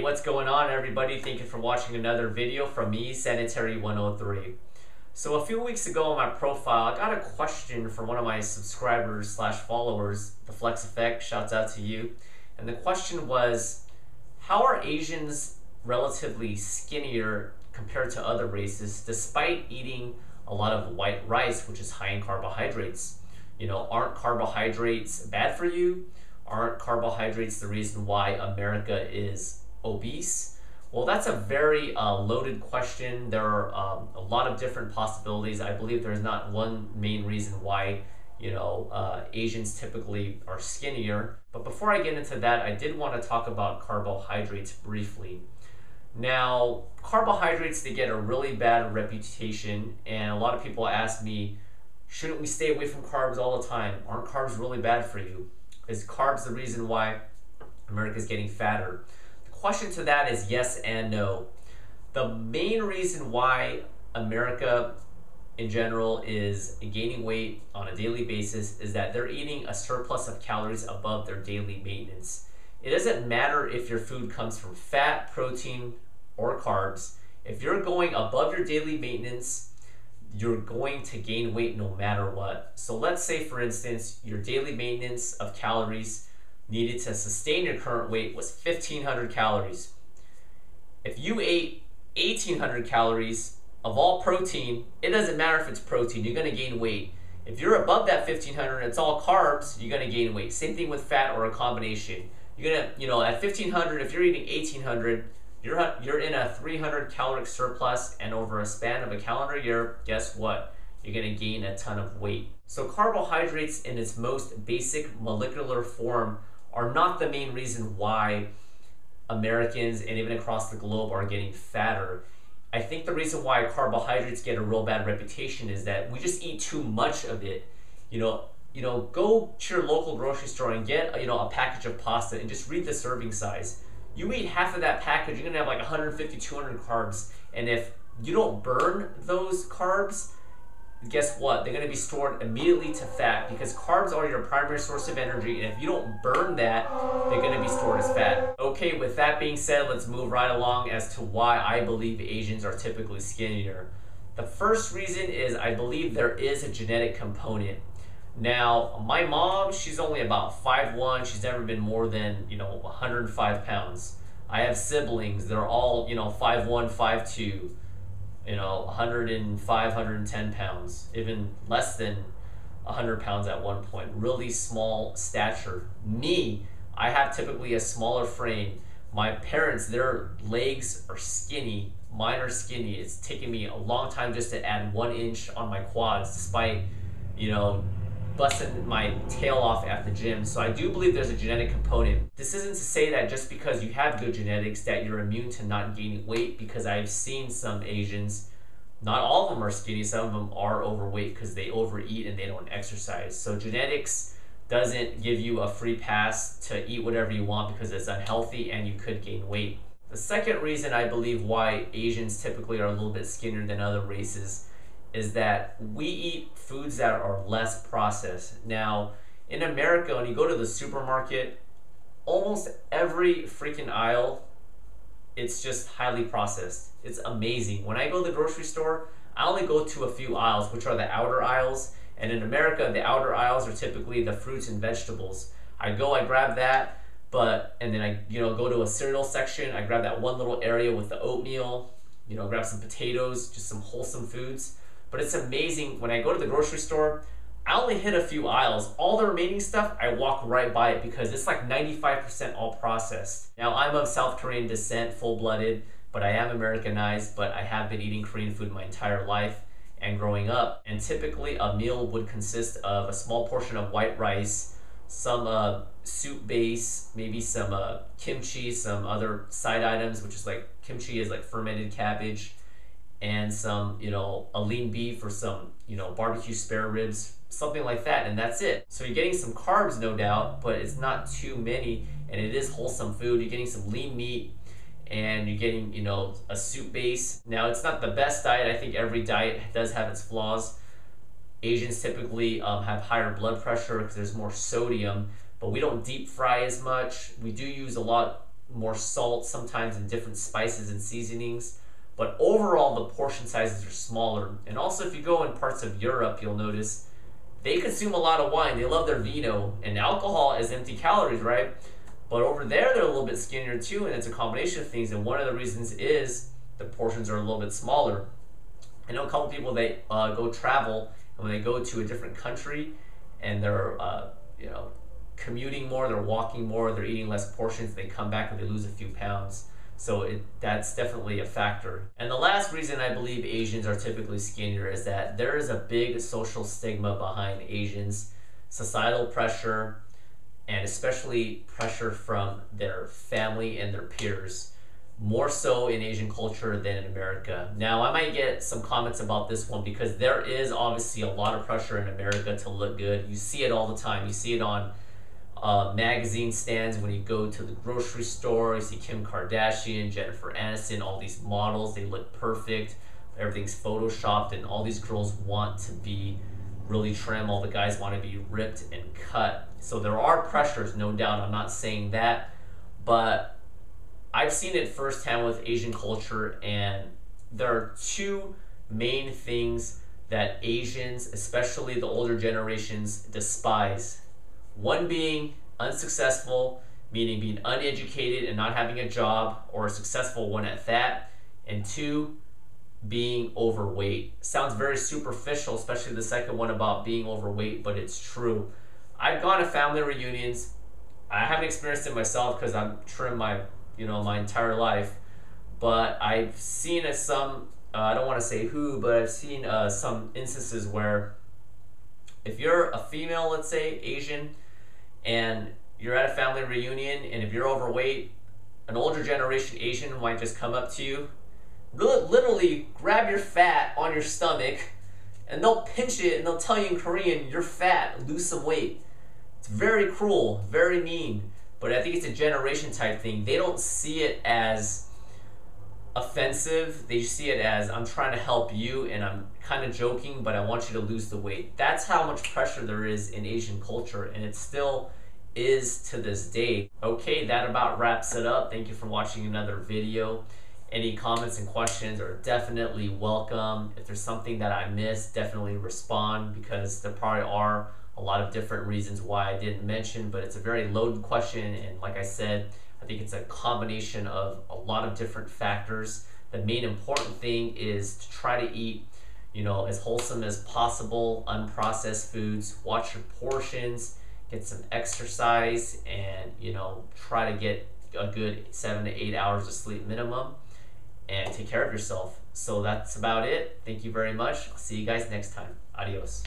what's going on, everybody? Thank you for watching another video from me, Sanitary 103. So a few weeks ago on my profile, I got a question from one of my subscribers slash followers, the Flex Effect, shouts out to you. And the question was, how are Asians relatively skinnier compared to other races despite eating a lot of white rice, which is high in carbohydrates? You know, aren't carbohydrates bad for you? Aren't carbohydrates the reason why America is obese? Well, that's a very loaded question. There are a lot of different possibilities. I believe there's not one main reason why, Asians typically are skinnier. But before I get into that, I did want to talk about carbohydrates briefly. Now, carbohydrates, they get a really bad reputation, and a lot of people ask me, shouldn't we stay away from carbs all the time? Aren't carbs really bad for you? Is carbs the reason why America is getting fatter? The question to that is yes and no. The main reason why America in general is gaining weight on a daily basis is that they're eating a surplus of calories above their daily maintenance. It doesn't matter if your food comes from fat, protein, or carbs. If you're going above your daily maintenance, you're going to gain weight no matter what. So let's say, for instance, your daily maintenance of calories needed to sustain your current weight was 1,500 calories. If you ate 1,800 calories of all protein, it doesn't matter if it's protein, you're going to gain weight. If you're above that 1,500 and it's all carbs, you're going to gain weight. Same thing with fat or a combination. You're going to, at 1,500, if you're eating 1,800, you're in a 300 caloric surplus, and over a span of a calendar year, guess what? You're going to gain a ton of weight. So carbohydrates in its most basic molecular form are not the main reason why Americans and even across the globe are getting fatter. I think the reason why carbohydrates get a real bad reputation is that we just eat too much of it. Go to your local grocery store and get a package of pasta and just read the serving size. You eat half of that package, you're gonna have like 150, 200 carbs. And if you don't burn those carbs, guess what? They're gonna be stored immediately to fat, because carbs are your primary source of energy, and if you don't burn that, they're gonna be stored as fat. Okay, with that being said, let's move right along as to why I believe Asians are typically skinnier. The first reason is I believe there is a genetic component. Now, my mom, she's only about 5'1". She's never been more than, 105 pounds. I have siblings. They're all, 5'1", 5'2", 105, 110 pounds, even less than 100 pounds at one point. Really small stature. Me, I have typically a smaller frame. My parents, their legs are skinny. Mine are skinny. It's taken me a long time just to add 1 inch on my quads, despite, busting my tail off at the gym. So I do believe there's a genetic component. This isn't to say that just because you have good genetics that you're immune to not gaining weight, because I've seen some Asians, not all of them are skinny, some of them are overweight because they overeat and they don't exercise. So genetics doesn't give you a free pass to eat whatever you want because it's unhealthy and you could gain weight. The second reason I believe why Asians typically are a little bit skinnier than other races is that we eat foods that are less processed. Now, in America, when you go to the supermarket, almost every freaking aisle, it's just highly processed. It's amazing. When I go to the grocery store, I only go to a few aisles, which are the outer aisles. And in America, the outer aisles are typically the fruits and vegetables. I grab that, and then I go to a cereal section. I grab that one little area with the oatmeal, grab some potatoes, just some wholesome foods. But it's amazing, when I go to the grocery store, I only hit a few aisles. All the remaining stuff, I walk right by it because it's like 95% all processed. Now, I'm of South Korean descent, full-blooded, but I am Americanized, but I have been eating Korean food my entire life and growing up. And typically, a meal would consist of a small portion of white rice, some soup base, maybe some kimchi, some other side items, which is like, kimchi is like fermented cabbage, and some, a lean beef or some, barbecue spare ribs, something like that, and that's it. So you're getting some carbs, no doubt, but it's not too many, and it is wholesome food. You're getting some lean meat, and you're getting, a soup base. Now, it's not the best diet. I think every diet does have its flaws. Asians typically have higher blood pressure because there's more sodium, but we don't deep fry as much. We do use a lot more salt sometimes, and different spices and seasonings. But overall, the portion sizes are smaller. And also, if you go in parts of Europe, you'll notice they consume a lot of wine. They love their vino, and alcohol is empty calories, right? But over there, they're a little bit skinnier too, and it's a combination of things. And one of the reasons is the portions are a little bit smaller. I know a couple people, they go travel, and when they go to a different country and they're commuting more, they're walking more, they're eating less portions, they come back and they lose a few pounds. So that's definitely a factor. And the last reason I believe Asians are typically skinnier is that there is a big social stigma behind Asians, societal pressure, and especially pressure from their family and their peers, more so in Asian culture than in America. Now, I might get some comments about this one because there is obviously a lot of pressure in America to look good. You see it all the time. You see it on magazine stands when you go to the grocery store. You see Kim Kardashian, Jennifer Aniston, all these models, they look perfect. Everything's photoshopped, and all these girls want to be really trim. All the guys want to be ripped and cut. So there are pressures, no doubt. I'm not saying that, but I've seen it firsthand with Asian culture, and there are two main things that Asians, especially the older generations, despise. One being unsuccessful, meaning being uneducated and not having a job, or a successful one at that. And two, being overweight. Sounds very superficial, especially the second one about being overweight, but it's true. I've gone to family reunions. I haven't experienced it myself because I'm trim my entire life, but I've seen some, I don't want to say who, but I've seen some instances where if you're a female, let's say Asian, and you're at a family reunion, and if you're overweight, an older generation Asian might just come up to you, literally grab your fat on your stomach, and they'll pinch it and they'll tell you in Korean, you're fat, lose some weight. It's very cruel, very mean, but I think it's a generation type thing. They don't see it as offensive. They see it as, I'm trying to help you and I'm kind of joking, but I want you to lose the weight. That's how much pressure there is in Asian culture, and it still is to this day. Okay, that about wraps it up. Thank you for watching another video. Any comments and questions are definitely welcome. If there's something that I missed, definitely respond, because there probably are a lot of different reasons why I didn't mention, but it's a very loaded question, and like I said, I think it's a combination of a lot of different factors. The main important thing is to try to eat, as wholesome as possible, unprocessed foods, watch your portions, get some exercise, and try to get a good 7 to 8 hours of sleep minimum, and take care of yourself. So that's about it. Thank you very much. I'll see you guys next time. Adios.